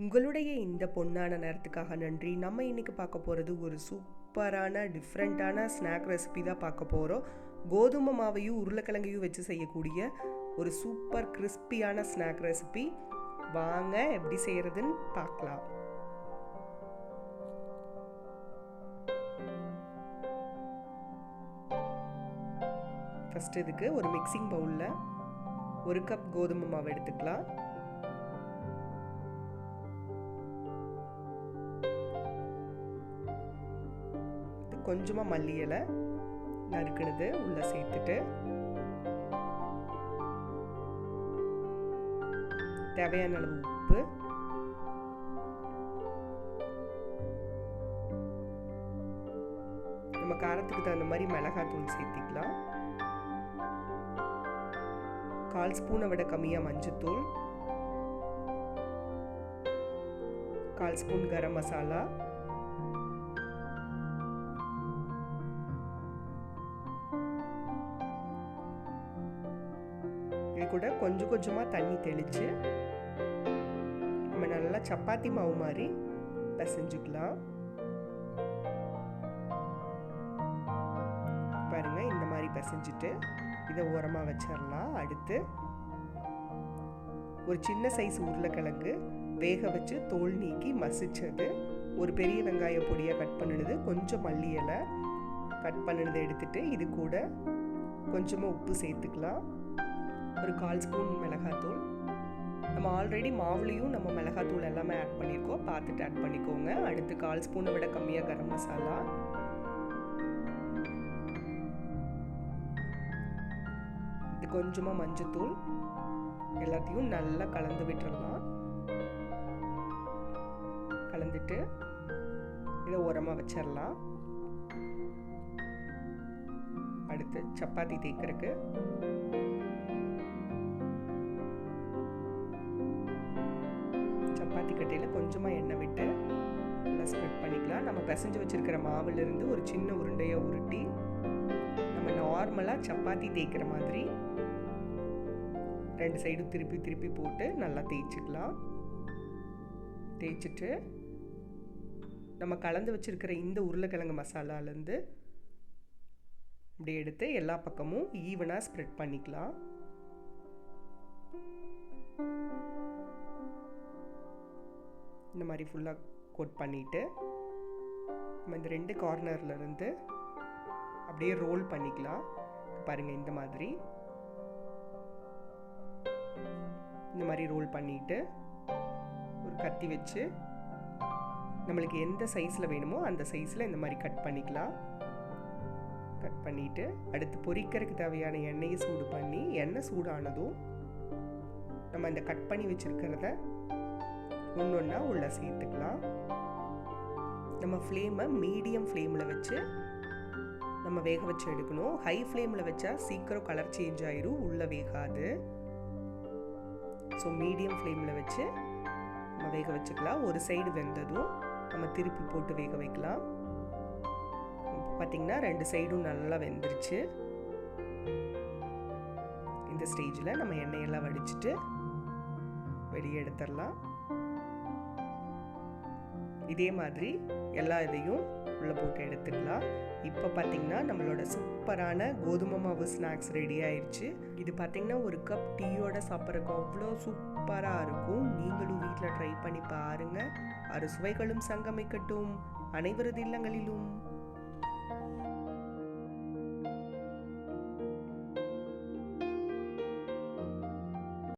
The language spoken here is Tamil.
உங்களுடைய இந்த பொன்னான நேரத்துக்காக நன்றி. நம்ம இன்னைக்கு பார்க்க போகிறது ஒரு சூப்பரான டிஃப்ரெண்ட்டான ஸ்நாக் ரெசிபி தான் பார்க்க போகிறோம். கோதுமை மாவையும் உருளைக்கிழங்கையும் வச்சு செய்யக்கூடிய ஒரு சூப்பர் கிறிஸ்பியான ஸ்நாக் ரெசிபி. வாங்க எப்படி செய்கிறதுன்னு பார்க்கலாம். ஃபஸ்ட்டு இதுக்கு ஒரு மிக்சிங் பவுலில் 1 கப் கோதுமை மாவு எடுத்துக்கலாம். கொஞ்சமாக மல்லி இலை நறுக்கினது உள்ளே சேர்த்துட்டு தேவையான அளவு உப்பு, நம்ம காரத்துக்கு தகுந்த மாதிரி மிளகாத்தூள் சேர்த்திக்கலாம். 1/4 ஸ்பூனை விட கம்மியாக மஞ்சத்தூள், 1/4 ஸ்பூன் கரம் மசாலா, இது கூட கொஞ்சம் கொஞ்சமாக தண்ணி தெளித்து நம்ம நல்லா சப்பாத்தி மாவு மாதிரி பிசைஞ்சுக்கலாம். பாருங்க, இந்த மாதிரி பிசைஞ்சிட்டு இதை ஓரமாக வச்சிடலாம். அடுத்து ஒரு சின்ன சைஸ் உருளைக்கிழங்கு வேக வச்சு தோல் நீக்கி மசிச்சது, ஒரு பெரிய வெங்காய பொடியாக கட் பண்ணிடுது, கொஞ்சம் மல்லி இலை கட் பண்ணினதை எடுத்துட்டு இது கூட கொஞ்சமாக உப்பு சேர்த்துக்கலாம். ஒரு 1/4 ஸ்பூன் மிளகாத்தூள். நம்ம ஆல்ரெடி மாவுலேயும் நம்ம மிளகாத்தூள் எல்லாமே ஆட் பண்ணியிருக்கோம், பார்த்துட்டு ஆட் பண்ணிக்கோங்க. அடுத்து 1/4 ஸ்பூனை விட கம்மியாக கரம் மசாலா, இது கொஞ்சமாக மஞ்சத்தூள். எல்லாத்தையும் நல்லா கலந்து விட்டுறலாம். கலந்துட்டு இதை ஓரமாக வச்சிடலாம். அடுத்து சப்பாத்தி தேய்க்கிறதுக்கு சப்பாத்தி கட்டையில் கொஞ்சமாக எண்ணெய் விட்டு நல்லா ஸ்ப்ரெட் பண்ணிக்கலாம். நம்ம பிசைஞ்சு வச்சுருக்கிற மாவுலேருந்து ஒரு சின்ன உருண்டையை உருட்டி நம்ம நார்மலாக சப்பாத்தி தேய்க்கிற மாதிரி 2 சைடும் திருப்பி திருப்பி போட்டு நல்லா தேய்ச்சிக்கலாம். தேய்ச்சிட்டு நம்ம கலந்து வச்சுருக்கிற இந்த உருளைக்கிழங்கு மசாலாலேருந்து இப்படி எடுத்து எல்லா பக்கமும் ஈவனாக ஸ்ப்ரெட் பண்ணிக்கலாம். இந்த மாதிரி ஃபுல்லாக கோட் பண்ணிவிட்டு நம்ம இந்த 2 கார்னர்லேருந்து அப்படியே ரோல் பண்ணிக்கலாம். பாருங்கள், இந்த மாதிரி ரோல் பண்ணிவிட்டு ஒரு கத்தி வச்சு நம்மளுக்கு எந்த சைஸில் வேணுமோ அந்த சைஸில் இந்த மாதிரி கட் பண்ணிக்கலாம். கட் பண்ணிவிட்டு அடுத்து பொரிக்கிறதுக்கு தேவையான எண்ணெயை சூடு பண்ணி, எண்ணெய் சூடானதும் நம்ம இந்த கட் பண்ணி வச்சுருக்கிறத ஒன்றா உள்ளே சேர்த்துக்கலாம். நம்ம ஃப்ளேமை மீடியம் ஃப்ளேமில் வச்சு நம்ம வேக வச்சு எடுக்கணும். ஹை ஃப்ளேமில் வச்சா சீக்கிரம் கலர் சேஞ்ச் ஆயிரும், உள்ளே வேகாது. ஸோ மீடியம் ஃப்ளேமில் வச்சு நம்ம வேக வச்சுக்கலாம். ஒரு சைடு வெந்ததும் நம்ம திருப்பி போட்டு வேக வைக்கலாம். பார்த்திங்கன்னா 2 சைடும் நல்லா வெந்துருச்சு. இந்த ஸ்டேஜில் நம்ம எண்ணெயெல்லாம் வடிச்சிட்டு வெளியே எடுத்துடலாம். இதே மாதிரி எல்லா இதையும் உள்ளே போட்டு எடுத்துக்கலாம். இப்போ பார்த்திங்கன்னா நம்மளோட சூப்பரான கோதுமை மாவு ஸ்நாக்ஸ் ரெடி ஆயிடுச்சு. இது பார்த்திங்கன்னா ஒரு கப் டீயோட சாப்பிட்றதுக்கு அவ்வளோ சூப்பராக இருக்கும். நீங்களும் வீட்டில் ட்ரை பண்ணி பாருங்கள். அறுசுவைகளும் சங்கமிக்கட்டும் அனைவரது இல்லங்களிலும்.